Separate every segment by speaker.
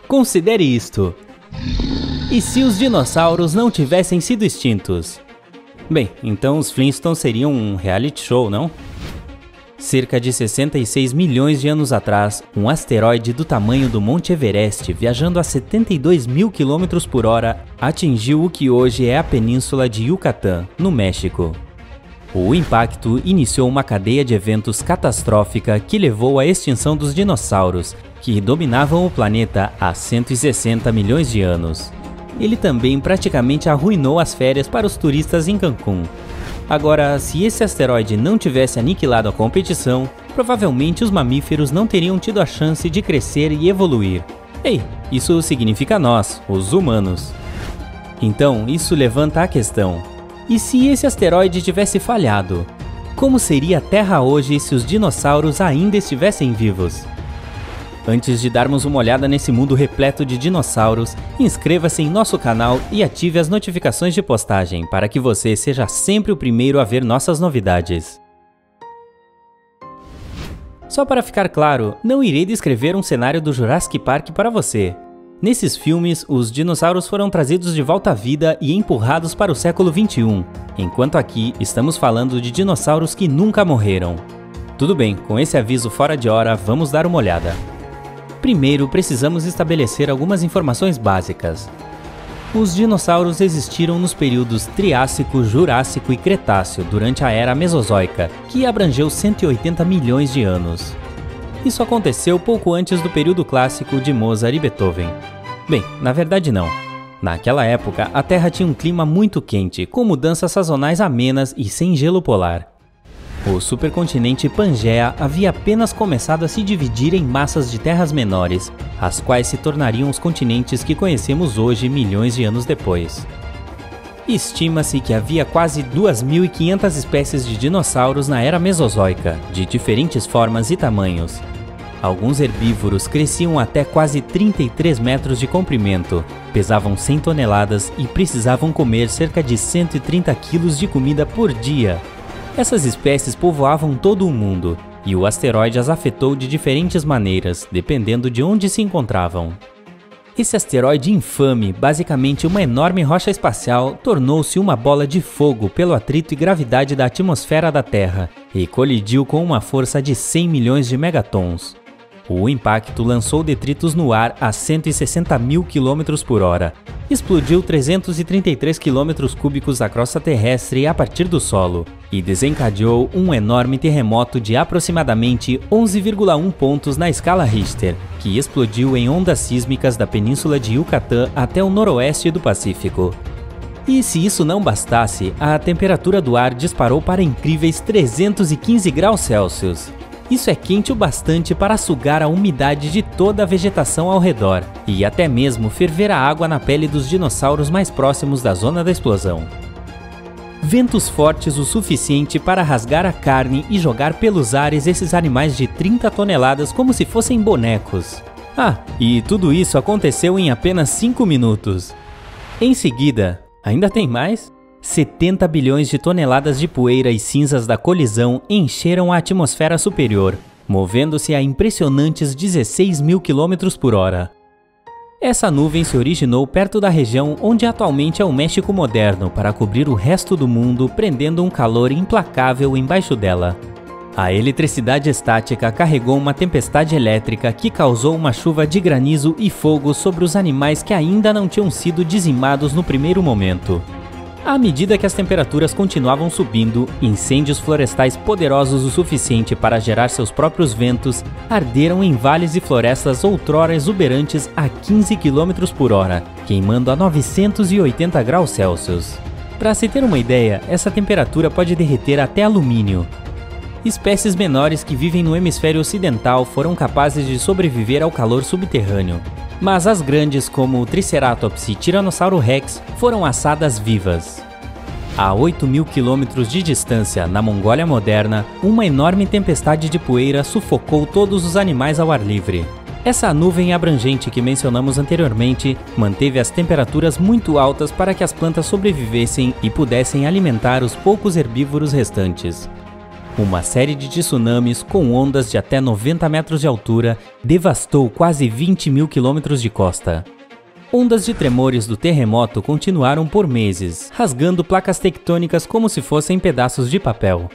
Speaker 1: Considere isto. E se os dinossauros não tivessem sido extintos? Bem, então os Flintstones seriam um reality show, não? Cerca de 66 milhões de anos atrás, um asteroide do tamanho do Monte Everest, viajando a 72 mil km por hora, atingiu o que hoje é a península de Yucatán, no México. O impacto iniciou uma cadeia de eventos catastrófica que levou à extinção dos dinossauros, que dominavam o planeta há 160 milhões de anos. Ele também praticamente arruinou as férias para os turistas em Cancún. Agora, se esse asteroide não tivesse aniquilado a competição, provavelmente os mamíferos não teriam tido a chance de crescer e evoluir. Ei, isso significa nós, os humanos. Então, isso levanta a questão: e se esse asteroide tivesse falhado? Como seria a Terra hoje se os dinossauros ainda estivessem vivos? Antes de darmos uma olhada nesse mundo repleto de dinossauros, inscreva-se em nosso canal e ative as notificações de postagem para que você seja sempre o primeiro a ver nossas novidades. Só para ficar claro, não irei descrever um cenário do Jurassic Park para você. Nesses filmes, os dinossauros foram trazidos de volta à vida e empurrados para o século XXI, enquanto aqui estamos falando de dinossauros que nunca morreram. Tudo bem, com esse aviso fora de hora, vamos dar uma olhada. Primeiro, precisamos estabelecer algumas informações básicas. Os dinossauros existiram nos períodos Triássico, Jurássico e Cretáceo durante a Era Mesozoica, que abrangeu 180 milhões de anos. Isso aconteceu pouco antes do período clássico de Mozart e Beethoven. Bem, na verdade não. Naquela época, a Terra tinha um clima muito quente, com mudanças sazonais amenas e sem gelo polar. O supercontinente Pangaea havia apenas começado a se dividir em massas de terras menores, as quais se tornariam os continentes que conhecemos hoje milhões de anos depois. Estima-se que havia quase 2.500 espécies de dinossauros na Era Mesozoica, de diferentes formas e tamanhos. Alguns herbívoros cresciam até quase 33 metros de comprimento, pesavam 100 toneladas e precisavam comer cerca de 130 quilos de comida por dia. Essas espécies povoavam todo o mundo, e o asteroide as afetou de diferentes maneiras, dependendo de onde se encontravam. Esse asteroide infame, basicamente uma enorme rocha espacial, tornou-se uma bola de fogo pelo atrito e gravidade da atmosfera da Terra, e colidiu com uma força de 100 milhões de megatons. O impacto lançou detritos no ar a 160 mil km por hora, explodiu 333 km cúbicos da crosta terrestre a partir do solo, e desencadeou um enorme terremoto de aproximadamente 11,1 pontos na escala Richter, que explodiu em ondas sísmicas da península de Yucatán até o noroeste do Pacífico. E se isso não bastasse, a temperatura do ar disparou para incríveis 315 graus Celsius. Isso é quente o bastante para sugar a umidade de toda a vegetação ao redor, e até mesmo ferver a água na pele dos dinossauros mais próximos da zona da explosão. Ventos fortes o suficiente para rasgar a carne e jogar pelos ares esses animais de 30 toneladas como se fossem bonecos. Ah, e tudo isso aconteceu em apenas 5 minutos. Em seguida, ainda tem mais? 70 bilhões de toneladas de poeira e cinzas da colisão encheram a atmosfera superior, movendo-se a impressionantes 16 mil km por hora. Essa nuvem se originou perto da região onde atualmente é o México moderno para cobrir o resto do mundo, prendendo um calor implacável embaixo dela. A eletricidade estática carregou uma tempestade elétrica que causou uma chuva de granizo e fogo sobre os animais que ainda não tinham sido dizimados no primeiro momento. À medida que as temperaturas continuavam subindo, incêndios florestais poderosos o suficiente para gerar seus próprios ventos arderam em vales e florestas outrora exuberantes a 15 km por hora, queimando a 980 graus Celsius. Para se ter uma ideia, essa temperatura pode derreter até alumínio. Espécies menores que vivem no hemisfério ocidental foram capazes de sobreviver ao calor subterrâneo. Mas as grandes, como o Triceratops e Tiranossauro Rex, foram assadas vivas. A 8.000 quilômetros de distância, na Mongólia moderna, uma enorme tempestade de poeira sufocou todos os animais ao ar livre. Essa nuvem abrangente que mencionamos anteriormente manteve as temperaturas muito altas para que as plantas sobrevivessem e pudessem alimentar os poucos herbívoros restantes. Uma série de tsunamis com ondas de até 90 metros de altura devastou quase 20 mil quilômetros de costa. Ondas de tremores do terremoto continuaram por meses, rasgando placas tectônicas como se fossem pedaços de papel.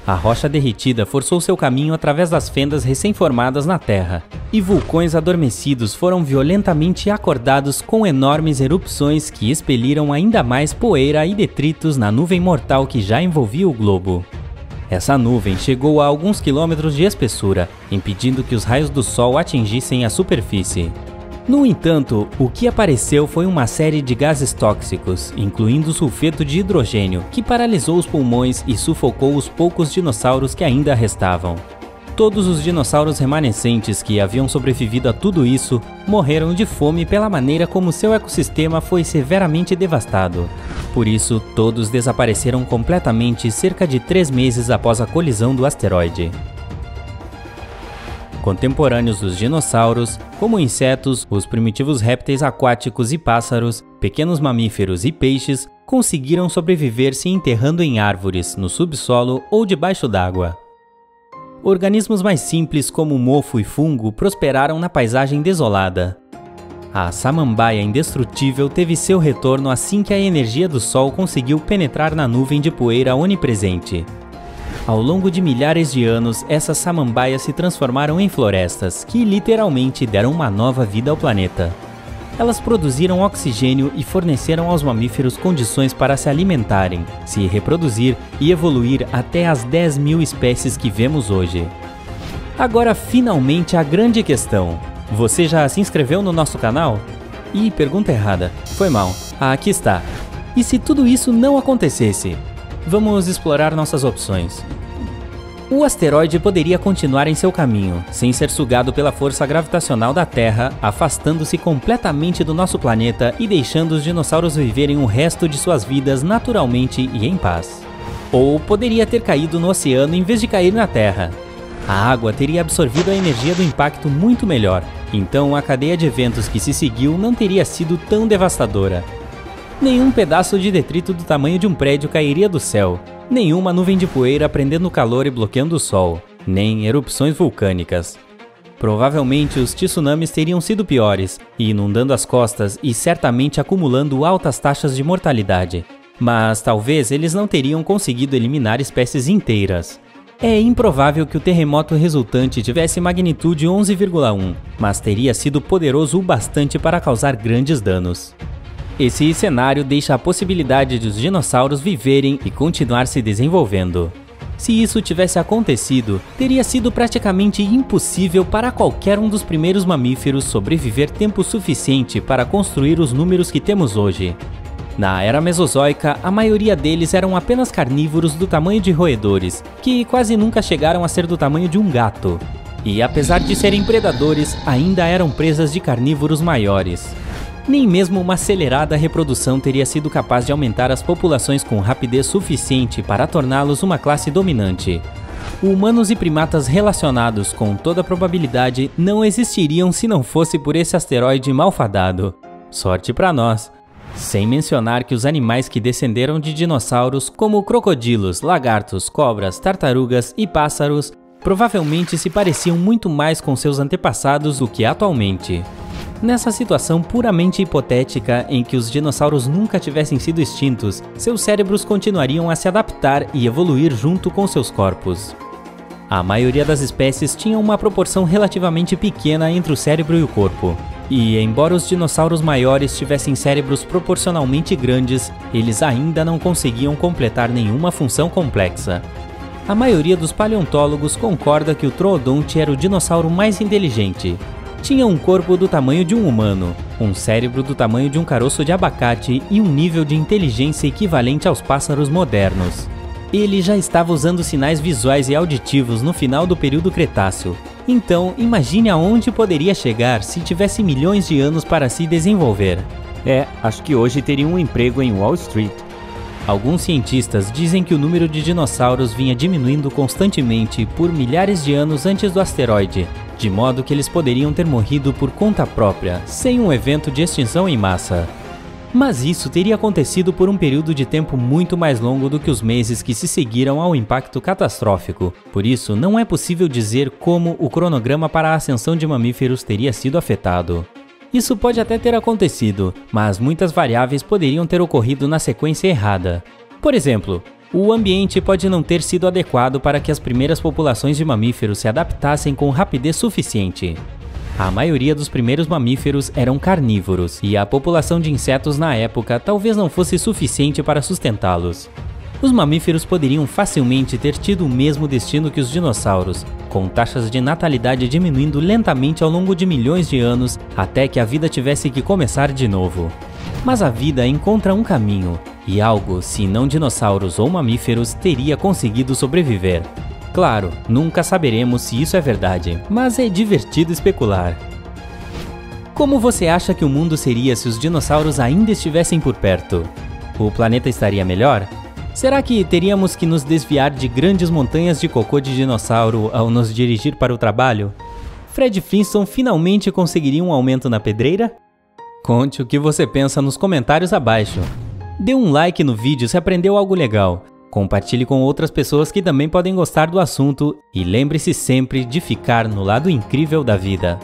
Speaker 1: A rocha derretida forçou seu caminho através das fendas recém-formadas na Terra, e vulcões adormecidos foram violentamente acordados com enormes erupções que expeliram ainda mais poeira e detritos na nuvem mortal que já envolvia o globo. Essa nuvem chegou a alguns quilômetros de espessura, impedindo que os raios do Sol atingissem a superfície. No entanto, o que apareceu foi uma série de gases tóxicos, incluindo sulfeto de hidrogênio, que paralisou os pulmões e sufocou os poucos dinossauros que ainda restavam. Todos os dinossauros remanescentes que haviam sobrevivido a tudo isso morreram de fome pela maneira como seu ecossistema foi severamente devastado. Por isso, todos desapareceram completamente cerca de 3 meses após a colisão do asteroide. Contemporâneos dos dinossauros, como insetos, os primitivos répteis aquáticos e pássaros, pequenos mamíferos e peixes, conseguiram sobreviver se enterrando em árvores, no subsolo ou debaixo d'água. Organismos mais simples como mofo e fungo prosperaram na paisagem desolada. A samambaia indestrutível teve seu retorno assim que a energia do Sol conseguiu penetrar na nuvem de poeira onipresente. Ao longo de milhares de anos, essas samambaias se transformaram em florestas, que literalmente deram uma nova vida ao planeta. Elas produziram oxigênio e forneceram aos mamíferos condições para se alimentarem, se reproduzir e evoluir até as 10 mil espécies que vemos hoje. Agora, finalmente, a grande questão. Você já se inscreveu no nosso canal? Ih, pergunta errada. Foi mal. Aqui está. E se tudo isso não acontecesse? Vamos explorar nossas opções. O asteroide poderia continuar em seu caminho, sem ser sugado pela força gravitacional da Terra, afastando-se completamente do nosso planeta e deixando os dinossauros viverem o resto de suas vidas naturalmente e em paz. Ou poderia ter caído no oceano em vez de cair na Terra. A água teria absorvido a energia do impacto muito melhor, então a cadeia de eventos que se seguiu não teria sido tão devastadora. Nenhum pedaço de detrito do tamanho de um prédio cairia do céu, nenhuma nuvem de poeira prendendo calor e bloqueando o sol, nem erupções vulcânicas. Provavelmente os tsunamis teriam sido piores, inundando as costas e certamente acumulando altas taxas de mortalidade. Mas talvez eles não teriam conseguido eliminar espécies inteiras. É improvável que o terremoto resultante tivesse magnitude 11,1, mas teria sido poderoso o bastante para causar grandes danos. Esse cenário deixa a possibilidade de os dinossauros viverem e continuar se desenvolvendo. Se isso tivesse acontecido, teria sido praticamente impossível para qualquer um dos primeiros mamíferos sobreviver tempo suficiente para construir os números que temos hoje. Na era mesozoica, a maioria deles eram apenas carnívoros do tamanho de roedores, que quase nunca chegaram a ser do tamanho de um gato. E apesar de serem predadores, ainda eram presas de carnívoros maiores. Nem mesmo uma acelerada reprodução teria sido capaz de aumentar as populações com rapidez suficiente para torná-los uma classe dominante. Humanos e primatas relacionados, com toda probabilidade, não existiriam se não fosse por esse asteroide malfadado. Sorte para nós! Sem mencionar que os animais que descenderam de dinossauros, como crocodilos, lagartos, cobras, tartarugas e pássaros, provavelmente se pareciam muito mais com seus antepassados do que atualmente. Nessa situação puramente hipotética em que os dinossauros nunca tivessem sido extintos, seus cérebros continuariam a se adaptar e evoluir junto com seus corpos. A maioria das espécies tinha uma proporção relativamente pequena entre o cérebro e o corpo. E, embora os dinossauros maiores tivessem cérebros proporcionalmente grandes, eles ainda não conseguiam completar nenhuma função complexa. A maioria dos paleontólogos concorda que o Troodonte era o dinossauro mais inteligente. Tinha um corpo do tamanho de um humano, um cérebro do tamanho de um caroço de abacate e um nível de inteligência equivalente aos pássaros modernos. Ele já estava usando sinais visuais e auditivos no final do período Cretáceo. Então, imagine aonde poderia chegar se tivesse milhões de anos para se desenvolver. Acho que hoje teria um emprego em Wall Street. Alguns cientistas dizem que o número de dinossauros vinha diminuindo constantemente por milhares de anos antes do asteroide, de modo que eles poderiam ter morrido por conta própria, sem um evento de extinção em massa. Mas isso teria acontecido por um período de tempo muito mais longo do que os meses que se seguiram ao impacto catastrófico. Por isso, não é possível dizer como o cronograma para a ascensão de mamíferos teria sido afetado. Isso pode até ter acontecido, mas muitas variáveis poderiam ter ocorrido na sequência errada. Por exemplo, o ambiente pode não ter sido adequado para que as primeiras populações de mamíferos se adaptassem com rapidez suficiente. A maioria dos primeiros mamíferos eram carnívoros, e a população de insetos na época talvez não fosse suficiente para sustentá-los. Os mamíferos poderiam facilmente ter tido o mesmo destino que os dinossauros, com taxas de natalidade diminuindo lentamente ao longo de milhões de anos até que a vida tivesse que começar de novo. Mas a vida encontra um caminho, e algo, se não dinossauros ou mamíferos, teria conseguido sobreviver. Claro, nunca saberemos se isso é verdade, mas é divertido especular. Como você acha que o mundo seria se os dinossauros ainda estivessem por perto? O planeta estaria melhor? Será que teríamos que nos desviar de grandes montanhas de cocô de dinossauro ao nos dirigir para o trabalho? Fred Flintstone finalmente conseguiria um aumento na pedreira? Conte o que você pensa nos comentários abaixo. Dê um like no vídeo se aprendeu algo legal. Compartilhe com outras pessoas que também podem gostar do assunto e lembre-se sempre de ficar no lado incrível da vida.